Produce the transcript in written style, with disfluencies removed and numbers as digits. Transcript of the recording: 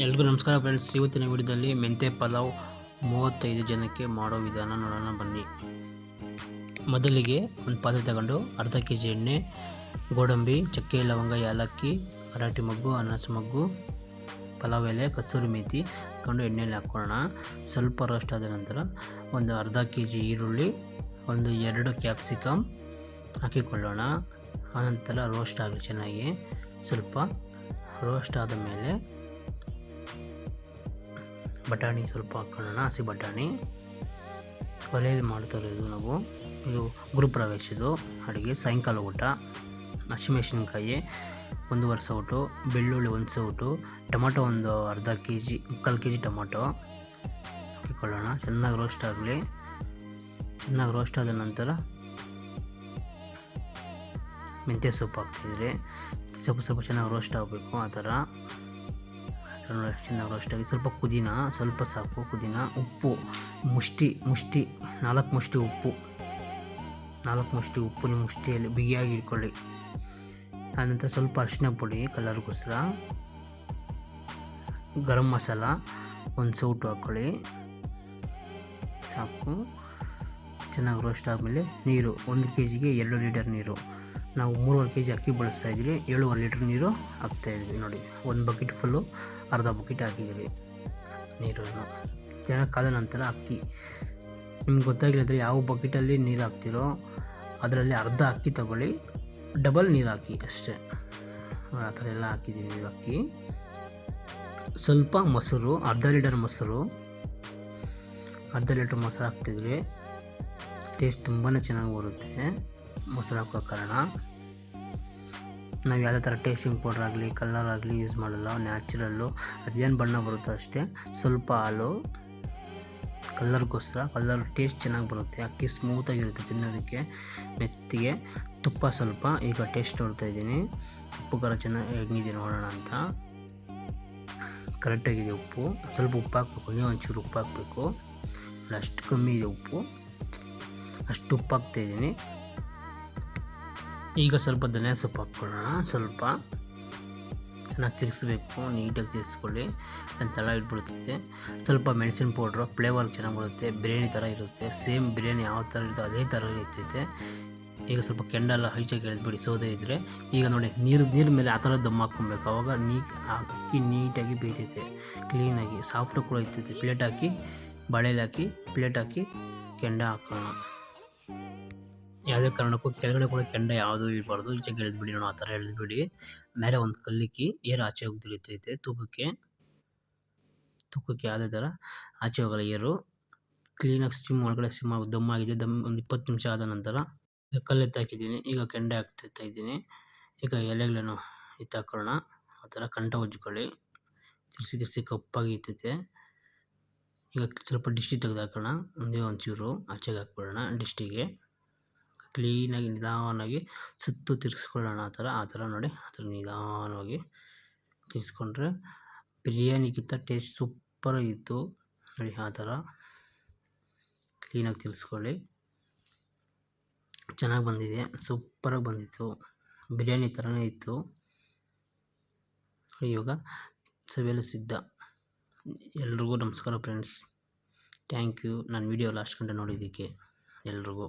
ಎಲ್ರಿಗೂ ನಮಸ್ಕಾರ ಫ್ರೆಂಡ್ಸ್. ಇವತ್ತಿನ ವಿಡಿಯೋದಲ್ಲಿ ಮೆಂತೆ ಪಲಾವ್ 35 ಜನಕ್ಕೆ ಮಾಡೋ ವಿಧಾನ ನೋಡೋಣ ಬನ್ನಿ. ಮೊದಲಿಗೆ ಒಂದು ಪಾತ್ರೆ ತಗೊಂಡು ಅರ್ಧ kg ಎಣ್ಣೆ, ಗೋಡಂಬಿ, ಚಕ್ಕೆ, ಲವಂಗ, ಏಲಕ್ಕಿ, ಮರಾಠಿ ಮೊಗ್ಗು, ಅನಾಸ ಮೊಗ್ಗು, ಪಲಾವ್ ಎಲೆ, ಕಸೂರಿ ಮೇಥಿ ಹಾಕ್ಕೊಂಡು ಎಣ್ಣೆಯಲ್ಲಿ ಹಾಕ್ಕೊಳ್ಳೋಣ. ಸ್ವಲ್ಪ ರೋಸ್ಟ್ ಆದ ನಂತರ ಒಂದು ಅರ್ಧ kg ಈರುಳ್ಳಿ, ಒಂದು 2 ಕ್ಯಾಪ್ಸಿಕಮ್ ಹಾಕಿಕೊಳ್ಳೋಣ. ಆನಂತರ ರೋಸ್ಟ್ ಆಗಲಿ ಚೆನ್ನಾಗಿ. ಸ್ವಲ್ಪ ರೋಸ್ಟ್ ಆದ ಮೇಲೆ ಬಟಾಣಿ ಸ್ವಲ್ಪ ಹಾಕ್ಕೊಳ್ಳೋಣ. ಹಸಿ ಬಟಾಣಿ ಒಲೆಯಲ್ಲಿ ಮಾಡ್ತಾಯಿರೋದು ನಾವು. ಇದು ಗೃಹಪ್ರವೇಶದ್ದು ಅಡುಗೆ, ಸಾಯಂಕಾಲ ಊಟ. ಹಸಿಮೆಣಸಿನ್ಕಾಯಿ 1.5 ಸೌಟು, ಬೆಳ್ಳುಳ್ಳಿ 1 ಸೌಟು, ಟೊಮೊಟೊ ಒಂದು ಅರ್ಧ kg, 3/4 kg ಟೊಮೊಟೊ ಹಾಕಿಕೊಳ್ಳೋಣ. ಚೆನ್ನಾಗಿ ರೋಸ್ಟ್ ಆಗಲಿ. ಚೆನ್ನಾಗಿ ರೋಸ್ಟ್ ಆದ ನಂತರ ಮೆಂತ್ಯ ಸೊಪ್ಪು ಹಾಕ್ತಿದ್ರೆ ಸೊಪ್ಪು ಸ್ವಲ್ಪ ಚೆನ್ನಾಗಿ ರೋಸ್ಟ್ ಆಗಬೇಕು. ಆ ಥರ ಚೆನ್ನಾಗಿ ರೋಸ್ಟ್ ಆಗಿ ಸ್ವಲ್ಪ ಪುದೀನ ಸ್ವಲ್ಪ ಸಾಕು. ಪುದೀನ, ಉಪ್ಪು ಮುಷ್ಟಿ 4 ಮುಷ್ಟಿ ಉಪ್ಪು, 4 ಮುಷ್ಟಿ ಉಪ್ಪು ನಿಮ್ಮ ಮುಷ್ಟಿಯಲ್ಲಿ ಬಿಗಿಯಾಗಿ ಇಟ್ಕೊಳ್ಳಿ. ಆನಂತರ ಸ್ವಲ್ಪ ಅರಿಶಿನ ಪುಡಿ ಕಲರ್ಗೋಸ್ಕರ, ಗರಂ ಮಸಾಲ 1 ಸೌಟು ಹಾಕ್ಕೊಳ್ಳಿ ಸಾಕು. ಚೆನ್ನಾಗಿ ರೋಸ್ಟ್ ಆದಮೇಲೆ ನೀರು 1 kgಗೆ 2 ಲೀಟರ್ ನೀರು. ನಾವು 3.5 kg ಅಕ್ಕಿ ಬಳಸ್ತಾ ಇದ್ವಿ, 7.5 ಲೀಟ್ರ್ ನೀರು ಹಾಕ್ತಾಯಿದ್ವಿ ನೋಡಿ. 1 ಬಕೆಟ್ ಫುಲ್ಲು ಅರ್ಧ ಬಕೆಟ್ ಹಾಕಿದ್ದೀವಿ ನೀರನ್ನು. ಚೆನ್ನಾಗಿ ಕಾದ ನಂತರ ಅಕ್ಕಿ, ನಿಮ್ಗೆ ಗೊತ್ತಾಗಿಲ್ಲದ್ರೆ ಯಾವ ಬಕೆಟಲ್ಲಿ ನೀರು ಹಾಕ್ತಿರೋ ಅದರಲ್ಲಿ ಅರ್ಧ ಅಕ್ಕಿ ತಗೊಳ್ಳಿ, ಡಬಲ್ ನೀರು ಹಾಕಿ ಅಷ್ಟೇ. ಆ ಥರ ಎಲ್ಲ ಹಾಕಿದ್ದೀವಿ ನೀರು ಅಕ್ಕಿ. ಸ್ವಲ್ಪ ಮೊಸರು, ಅರ್ಧ ಲೀಟರ್ ಮೊಸರು ಹಾಕ್ತಿದ್ವಿ. ಟೇಸ್ಟ್ ತುಂಬಾ ಚೆನ್ನಾಗಿ ಬರುತ್ತೆ ಮೊಸರು ಹಾಕೋ ಕಾರಣ. ನಾವು ಯಾವುದೇ ಥರ ಟೇಸ್ಟಿಂಗ್ ಪೌಡ್ರ್ ಆಗಲಿ ಕಲರ್ ಆಗಲಿ ಯೂಸ್ ಮಾಡಲ್ಲ, ನ್ಯಾಚುರಲ್ಲು. ಅದೇನು ಬಣ್ಣ ಬರುತ್ತೋ ಅಷ್ಟೇ. ಸ್ವಲ್ಪ ಹಾಲು ಕಲರ್ಗೋಸ್ಕರ, ಕಲರ್ ಟೇಸ್ಟ್ ಚೆನ್ನಾಗಿ ಬರುತ್ತೆ. ಅಕ್ಕಿ ಸ್ಮೂತಾಗಿರುತ್ತೆ ತಿನ್ನೋದಕ್ಕೆ, ಮೆತ್ತಿಗೆ. ತುಪ್ಪ ಸ್ವಲ್ಪ. ಈಗ ಟೇಸ್ಟ್ ನೋಡ್ತಾಯಿದ್ದೀನಿ, ಉಪ್ಪು ಖಾರ ಚೆನ್ನಾಗಿ ಹೆಂಗಿದೆ ನೋಡೋಣ ಅಂತ. ಕರೆಕ್ಟಾಗಿದೆ ಉಪ್ಪು. ಸ್ವಲ್ಪ ಉಪ್ಪು ಹಾಕಬೇಕು, ನೀವು ಒಂಚೂರು ಉಪ್ಪು ಹಾಕಬೇಕು. ಅಷ್ಟು ಕಮ್ಮಿ ಇದೆ ಉಪ್ಪು, ಅಷ್ಟು ಉಪ್ಪು ಹಾಕ್ತಾಯಿದ್ದೀನಿ. ಈಗ ಸ್ವಲ್ಪ ಧನಿಯಾ ಸೊಪ್ಪು ಹಾಕ್ಕೊಳ್ಳೋಣ. ಸ್ವಲ್ಪ ಚೆನ್ನಾಗಿ ತಿರ್ಗಿಸ್ಬೇಕು, ನೀಟಾಗಿ ತಿರ್ಗಿಸ್ಕೊಳ್ಳಿ, ನನ್ನ ತಳ ಇಟ್ಬಿಡ್ತೈತೆ. ಸ್ವಲ್ಪ ಮೆಣಸಿನ ಪೌಡ್ರು, ಫ್ಲೇವರ್ ಚೆನ್ನಾಗಿ ಬರುತ್ತೆ, ಬಿರಿಯಾನಿ ಥರ ಇರುತ್ತೆ. ಸೇಮ್ ಬಿರಿಯಾನಿ ಯಾವ ಥರ ಇರುತ್ತೋ ಅದೇ ಥರ ಇರ್ತೈತೆ. ಈಗ ಸ್ವಲ್ಪ ಕೆಂಡೆಲ್ಲ ಹೈಚಾಗಿ ಎಳೆದ್ಬಿಡಿ ಸೌದೆ ಇದ್ದರೆ. ಈಗ ನೋಡಿ ನೀರು ಮೇಲೆ ಆ ಥರ ದಮ್ ಹಾಕ್ಕೊಬೇಕು. ಆವಾಗ ಅಕ್ಕಿ ನೀಟಾಗಿ ಬೇಯ್ತೈತೆ, ಕ್ಲೀನಾಗಿ ಸಾಫ್ಟ್ ಕೂಡ ಇರ್ತೈತೆ. ಪ್ಲೇಟ್ ಹಾಕಿ, ಬಾಳೆಲೆ ಹಾಕಿ ಪ್ಲೇಟ್ ಹಾಕಿ ಕೆಂಡ ಹಾಕೋಣ. ಯಾವುದೇ ಕಾರಣಕ್ಕೂ ಕೆಳಗಡೆ ಕೂಡ ಕೆಂಡ ಯಾವುದೂ ಇರಬಾರ್ದು, ಈಚೆಗೆ ಎಳೆದ್ಬಿಡಿ ನೋಡಿ. ಆ ಥರ ಎಳೆದ್ಬಿಡಿ. ಮೇಲೆ ಒಂದು ಕಲ್ಲಿಕ್ಕಿ ಏರು ಆಚೆ ಹೋಗ್ತಿರ್ತೈತೆ ತೂಕಕ್ಕೆ ಯಾವುದೇ ಥರ ಆಚೆ ಹೋಗಲ್ಲ ಏರು. ಕ್ಲೀನಾಗಿ ಸ್ಟಿಮ್ ಒಳಗಡೆ ದಮ್ ಆಗಿದೆ. ಒಂದು 20 ನಿಮಿಷ ಆದ ನಂತರ ಈಗ ಕಲ್ಲೆತ್ತು ಹಾಕಿದ್ದೀನಿ. ಈಗ ಕೆಂಡೆ ಹಾಕ್ತಾ ಇದ್ದೀನಿ. ಈಗ ಎಲೆಗಳನ್ನು ಎತ್ತಾಕೊಳ್ಳೋಣ. ಆ ಥರ ಕಂಠ ಉಜ್ಜಿಕೊಳ್ಳಿ. ತಿರ್ಸಿ ಕಪ್ಪಾಗಿ ಇರ್ತೈತೆ. ಈಗ ಸ್ವಲ್ಪ ಡಿಸ್ಟಿಗೆ ತೆಗೆದು ಹಾಕೋಣ. ಒಂದೇ ಒಂಚೂರು ಆಚೆಗೆ ಹಾಕ್ಕೊಳ್ಳೋಣ. ಡಿಸ್ಟಿಗೆ ಕ್ಲೀನಾಗಿ ನಿಧಾನವಾಗಿ ಸುತ್ತು ತಿರ್ಗಿಸ್ಕೊಳ್ಳೋಣ. ಆ ಥರ ನೋಡಿ, ಆ ಥರ ನಿಧಾನವಾಗಿ ತಿರ್ಗಿಸ್ಕೊಂಡ್ರೆ ಬಿರಿಯಾನಿಗಿಂತ ಟೇಸ್ಟ್ ಸೂಪರಾಗಿತ್ತು ನೋಡಿ. ಆ ಥರ ಕ್ಲೀನಾಗಿ ತಿರ್ಗಿಸ್ಕೊಳ್ಳಿ. ಚೆನ್ನಾಗಿ ಬಂದಿದೆ, ಸೂಪರಾಗಿ ಬಂದಿತ್ತು, ಬಿರಿಯಾನಿ ಥರನೇ ಇತ್ತು. ಇವಾಗ ಸವಿಯಲು ಸಿದ್ಧ. ಎಲ್ರಿಗೂ ನಮಸ್ಕಾರ ಫ್ರೆಂಡ್ಸ್. ಥ್ಯಾಂಕ್ ಯು ನನ್ನ ವಿಡಿಯೋ ಲಾಸ್ಟ್ ಗಂಟೆ ನೋಡಿದ್ದಕ್ಕೆ ಎಲ್ರಿಗೂ.